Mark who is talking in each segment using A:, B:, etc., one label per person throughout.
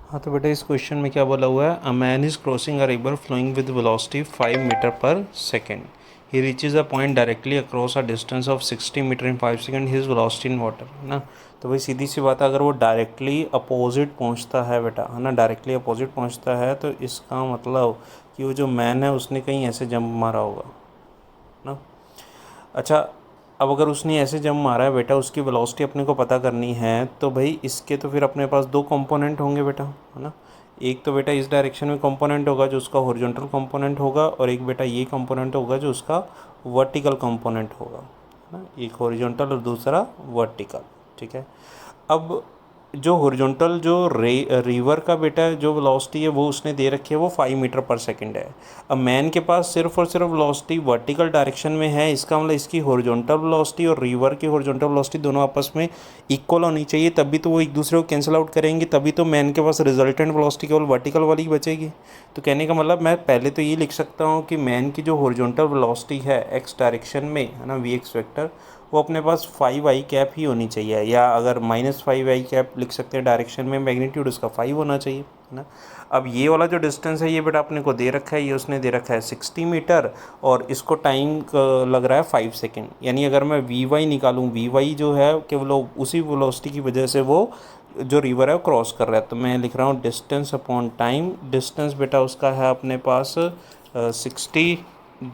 A: हाँ तो बेटा इस क्वेश्चन में क्या बोला हुआ है, a man is crossing a river flowing with velocity 5 metre per second, he reaches a point directly across a distance of 60 metre in 5 second, his velocity in water, है ना। तो भाई सीधी सी बात है, अगर वो डायरेक्टली अपोजिट पहुंचता है बेटा, है ना, डायरेक्टली अपोजिट पहुंचता है तो इसका मतलब कि वो जो मैन है उसने कहीं ऐसे जंप मारा होगा ना। अच्छा, अब अगर उसने ऐसे जंप मारा है बेटा, उसकी वेलोसिटी अपने को पता करनी है, तो भाई इसके तो फिर अपने पास दो कंपोनेंट होंगे बेटा, है ना। एक तो बेटा इस डायरेक्शन में कंपोनेंट होगा जो उसका हॉरिजॉन्टल कंपोनेंट होगा, और एक बेटा ये कंपोनेंट होगा जो उसका वर्टिकल कंपोनेंट होगा, है ना। एक हॉरिजॉन्टल और दूसरा वर्टिकल, ठीक है। अब जो हॉरिजॉन्टल जो रिवर का बेटा जो वेलोसिटी है वो उसने दे रखी है, वो 5 मीटर पर सेकंड है। अब मैन के पास सिर्फ और सिर्फ वेलोसिटी वर्टिकल डायरेक्शन में है, इसका मतलब इसकी हॉरिजॉन्टल वेलोसिटी और रिवर की हॉरिजॉन्टल वेलोसिटी दोनों आपस में इक्वल होनी चाहिए, तभी तो वो एक दूसरे को कैंसिल आउट करेंगे, तभी तो मैन के पास रिजल्टेंट वेलोसिटी केवल वर्टिकल वाली ही बचेगी। तो कहने का मतलब मैं पहले तो ये लिख सकता हूँ कि मैन की जो हॉरिजॉन्टल वेलोसिटी है एक्स डायरेक्शन में, है ना, वी एक्स वेक्टर, वो अपने पास 5 i कैप ही होनी चाहिए, या अगर -5 i कैप लिख सकते हैं डायरेक्शन में, मैग्नीट्यूड उसका 5 होना चाहिए, है ना। अब ये वाला जो डिस्टेंस है ये बेटा अपने को दे रखा है, ये उसने दे रखा है 60 मीटर, और इसको टाइम लग रहा है 5 सेकेंड। यानी अगर मैं वी वाई निकालूँ, वी वाई जो है केवल उसी वेलोसिटी की वजह से वो जो रिवर है वो क्रॉस कर रहा है, तो मैं लिख रहा हूँ डिस्टेंस अपॉन टाइम। डिस्टेंस बेटा उसका है अपने पास 60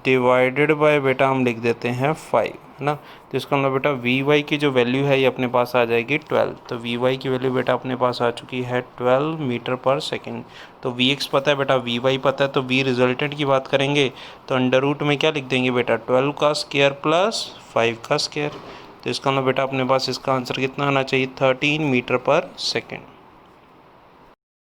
A: डिवाइडेड बाय बेटा हम लिख देते हैं 5, है ना। तो इसका मतलब बेटा वी वाई की जो वैल्यू है ये अपने पास आ जाएगी 12। तो वी वाई की वैल्यू बेटा अपने पास आ चुकी है 12 मीटर पर सेकेंड। तो वी एक्स पता है बेटा, वी वाई पता है, तो वी रिजल्टेंट की बात करेंगे तो अंडर रूट में क्या लिख देंगे बेटा, 12 का स्क्वायर प्लस 5 का स्क्वायर। तो इसका मतलब बेटा अपने पास इसका आंसर कितना आना चाहिए, 13 मीटर पर सेकेंड।